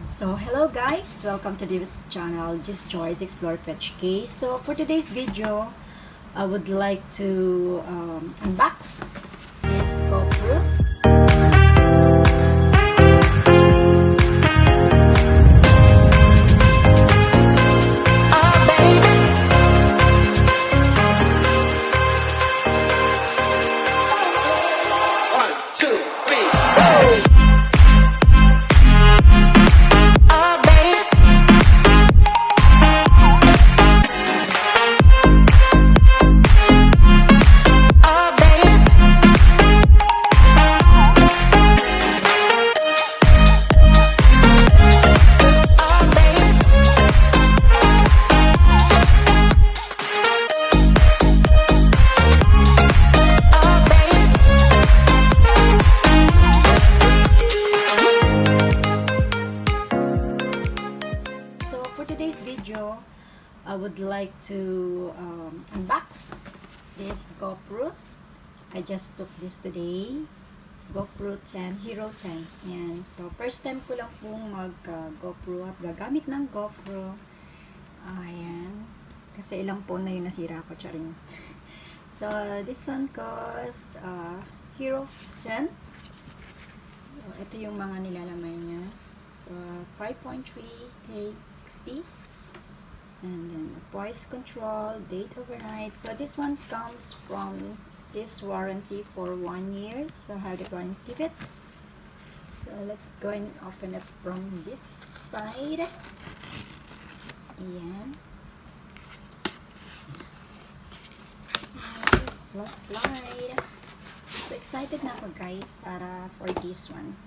So hello guys, welcome to this channel, just Joy's Explore PHK. So for today's video, I would like to unbox this GoPro. Video, I would like to unbox this GoPro. I just took this today, GoPro HERO 10. Yan. So first time ko lang pong mag-GoPro at gagamit ng GoPro. Ayan. Kasi ilang phone na yung nasira ko, charing. So this one cost HERO 10. So, ito yung mga nilalamay niya. So 5.3K 60. And then voice control, date overnight. So this one comes from this warranty for 1 year. So how do you going to keep it? So let's go and open it from this side. Ayan. This last slide. So excited na ako guys para for this one.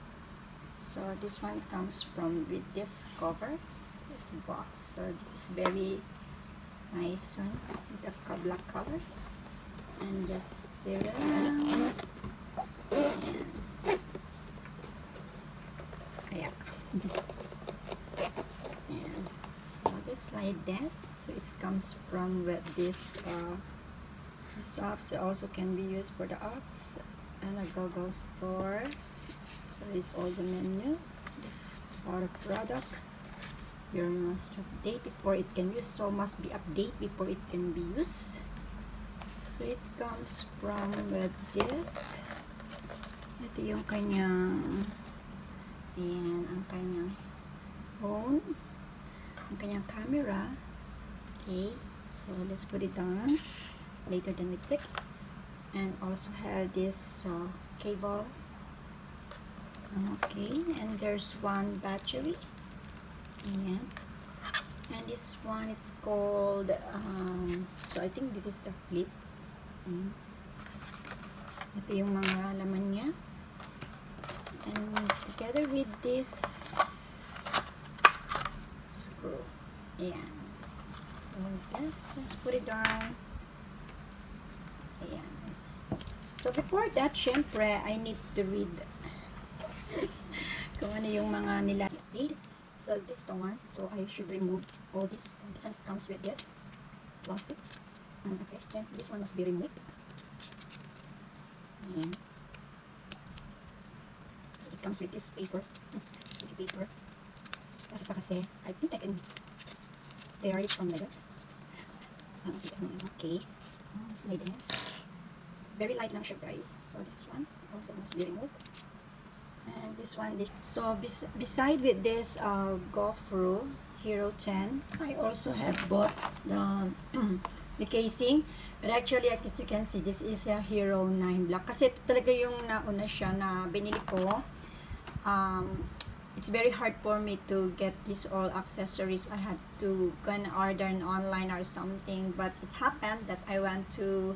So this one comes from with this cover. Box. So this is very nice one with the black color, and just there around. Yeah. And so this slide that. So it comes from with this this apps. It also can be used for the apps and a Google store. So it's all the menu or the product. You must update before it can use, so must be update before it can be used. So it comes from with this. Ito yung kanyang, ayan, ang kanyang phone, ang kanyang camera. Okay, so let's put it down later than we check. And also have this cable. Okay, and there's one battery. Ayan. And this one, it's called so I think this is the flip. Ito yung mga laman niya, and together with this screw. Ayan. So let's put it down. Ayan. So before that, syempre I need to read kung ano yung mga nilagay. So this is the one. So I should remove all this. This one comes with this plastic. Okay, then this one must be removed. And so it comes with this paper, sticky paper. Kasi pa kasi, I think I can tear it from like that. Okay, let's make this. Very light lang siya guys. So this one also must be removed. And this one, so beside with this GoPro HERO 10, I also have bought the casing. But actually, as you can see, this is a HERO 9 Black. Kasi ito talaga yung nauna siya na binili ko. It's very hard for me to get these all accessories. I had to go and order online or something. But it happened that I went to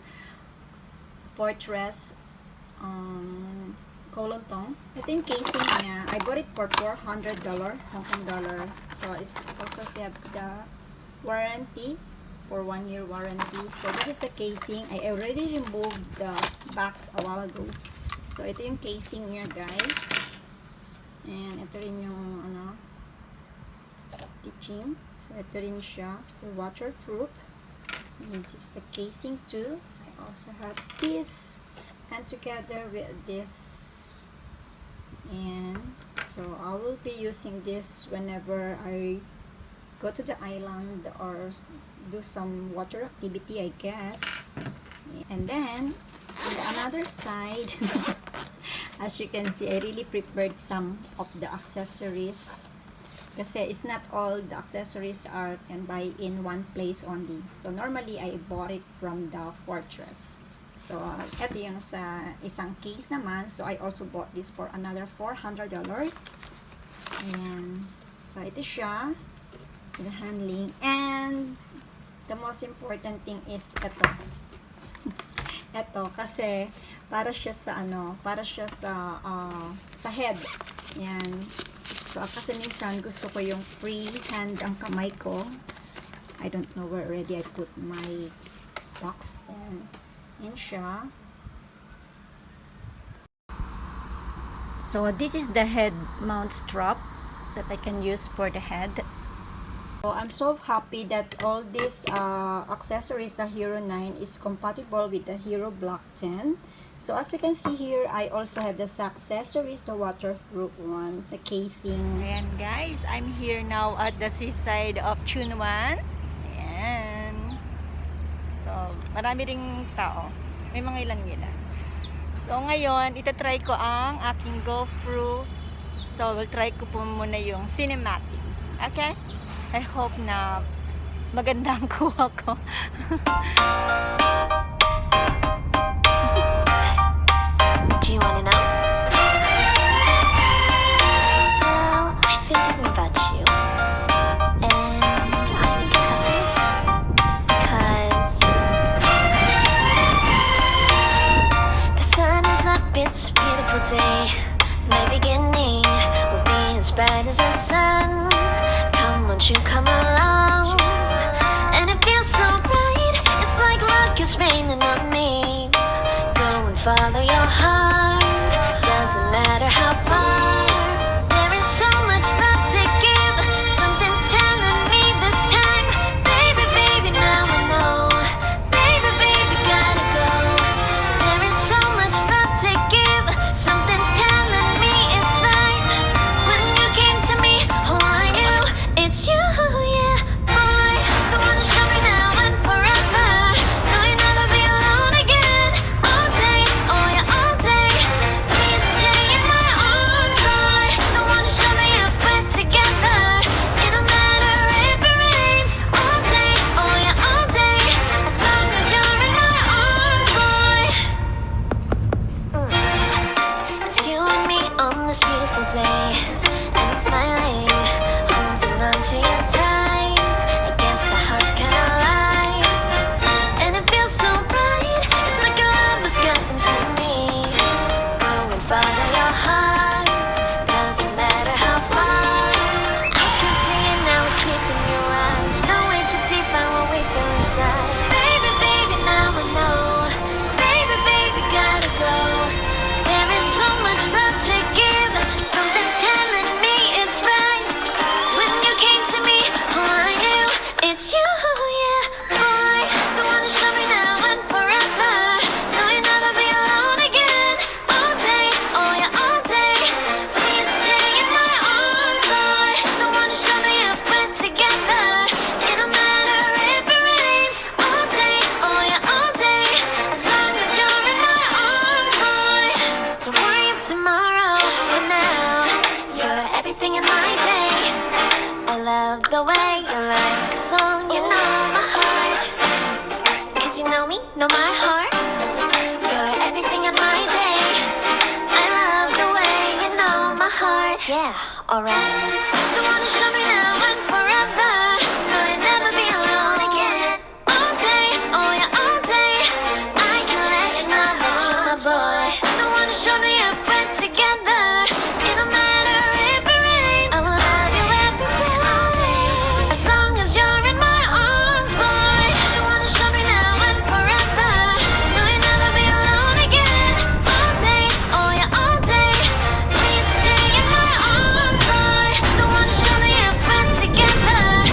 Fortress Kolotong. Ito yung casing niya. I bought it for $400 Hong Kong dollar. So it's also have the warranty for 1 year warranty. So this is the casing. I already removed the box a while ago. So ito yung casing niya guys. And ito rin yung teaching. So ito rin siya. Waterproof. And this is the casing too. I also have this, and together with this, and So I will be using this whenever I go to the island or do some water activity, I guess. And then on the another side, as you can see, I really prepared some of the accessories. Kasi it's not all the accessories are can buy in one place only. So normally I bought it from the Fortress. So ito yung sa isang case naman. So I also bought this for another $400. And so ito siya, the handling. And the most important thing is ito. Ito kasi para siya sa sa head. Yan. So, kasi minsan gusto ko yung free hand ang kamay ko. I don't know where already I put my box. And yan siya. So, this is the head mount strap that I can use for the head. So, I'm so happy that all these accessories, the Hero 9 is compatible with the Hero Block 10. So as we can see here, I also have the accessories, the waterproof one, the casing. Ayan guys, I'm here now at the seaside of Chunwan. Ayan. So, marami ring tao. May mga ilan-ilan. So ngayon, itatry ko ang aking GoPro. So, we'll try ko po muna yung cinematic. Okay? I hope na maganda ang kuha ko. Do you want to know? Well, I've been thinking about you. And I think I have to listen. Because the sun is up, it's a beautiful day. My beginning will be as bright as the sun. Come, won't you come along? And it feels so bright, it's like luck is raining on me. Go and follow your heart. Doesn't matter how far. There is so much love to give. Something's telling me this time. Baby, baby, now I know. Baby, baby, gotta go. There is so much love to give. Something's telling me it's right. When you came to me, oh, I knew it's you, yeah, boy. The one to show me now and forever. No, you'll never be alone again. All day, oh yeah, all day. Please stay in my arms, boy. The one to show me if we're together. It don't matter if it rains. All day, oh yeah, all day. As long as you're in my arms, boy. It's you and me on this beautiful day. And it's smiling, holding on to you tight. I guess our hearts can align. And it feels so bright. It's like a love has gotten to me. Go and follow your heart. Doesn't matter how far. I can see it now, it's deep in your eyes. No way too deep, I won't wait feel inside. Baby, baby, now I know. Baby, baby, gotta go. There is so much love to give. Something's telling me it's right. When you came to me, oh, I knew it's you, yeah, boy. The one to show me now and forever. No, you'll never be alone again. All day, oh yeah, all day. Please stay in my arms, boy. The one to show me if we're together. It don't matter if it rains. All day, oh yeah, all day. As long as you're in my arms, boy. Don't worry of tomorrow. For now, you're everything in my day. I love the way you like a song, you know my heart. 'Cause you know me, know my heart. You're everything in my day. I love the way you know my heart. Yeah, alright. The one to show me now and forever. No, you'll never be alone again. All day, oh yeah, all day. I can let you know that you're my boy. The one to show me if we're together. It don't matter if it rains. I will love you every day, all day. As long as you're in my arms, boy. The one to show me now and forever. No, you'll never be alone again. All day, oh yeah, all day. Please stay in my arms, boy. The one to show me if we're together.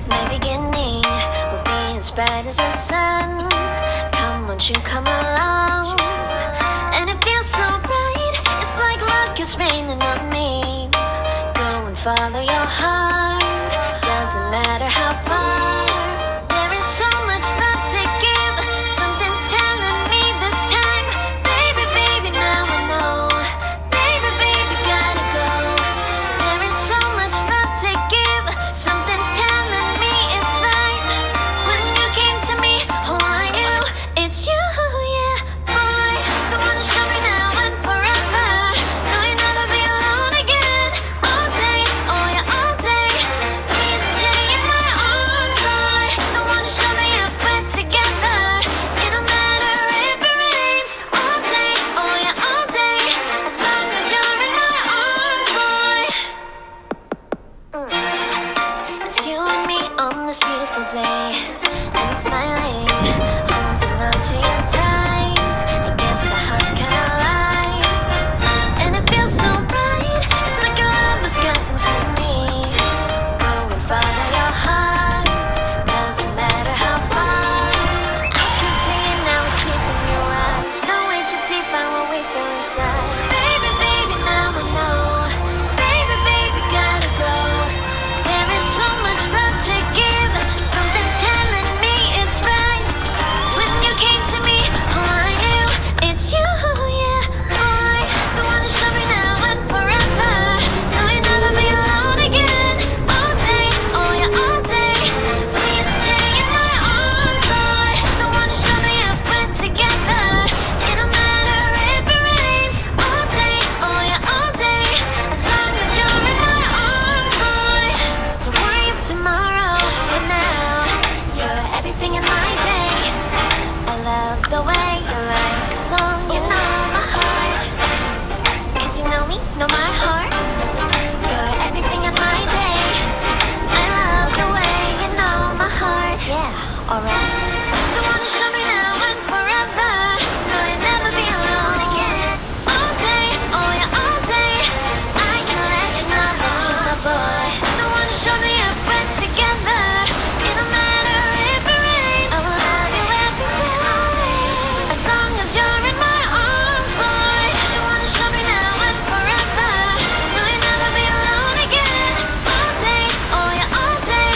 My beginning will be as bright as the sun. Come, won't you come along? And it feels so bright, it's like luck is raining on me. Go and follow your heart, doesn't matter how far. There is so much love to give, something's telling me this time. Baby, baby, now I know. Baby, baby, gotta go. There is so much love to give, something's telling me it's right. When you came to me, oh I knew it's you, yeah, boy. The one to show me now and forever. No, you'll never be alone again. All day, oh yeah, all day. Please stay in my arms, boy. The one to show me if we're together. It don't matter if it rains. All day, oh yeah, all day. As long as you're in my arms, boy. It's you and me on this beautiful day, and smiling, holding on to your tight. I guess our hearts kinda lie, and it feels so right. It's like your love has gotten to me. Go and follow your heart, doesn't matter how far. I can see it now, it's deep in your eyes. No way to define what we feel inside. Baby, baby, now I know. Baby, baby, gotta go. There is so much love to give, something's telling me it's right. When you came to me, oh I knew it's you, yeah, boy. The one to show me now and forever. No, you'll never be alone again. All day, oh yeah, all day. Please stay in my arms, boy. The one to show me if we're together. It don't matter if it rains. All day, oh yeah, all day. As long as you're in my arms, boy. Don't worry of tomorrow, for now you're everything in my day. I love the way you like a song, you know my heart. 'Cause you know me, know my heart. You're everything in my day. I love the way you know my heart. Yeah, alright. The one to show me now and forever. No, you'll never be alone again. All day, oh yeah, all day. I can let you know that you're my boy. The one to show me if we're together. It don't matter if it rains. I will love you every day. As long as you're in my arms, boy. The one to show me now and forever. No, you'll never be alone again. All day, oh yeah, all day.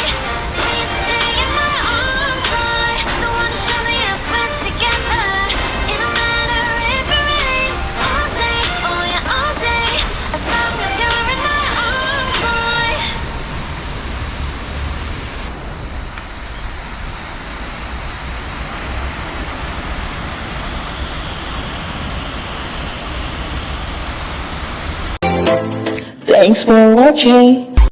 Please stay in my arms, boy. The one to show me if we're together. It don't matter if it rains. All day, oh yeah, all day. As long as you're in my arms, boy. Thanks for watching.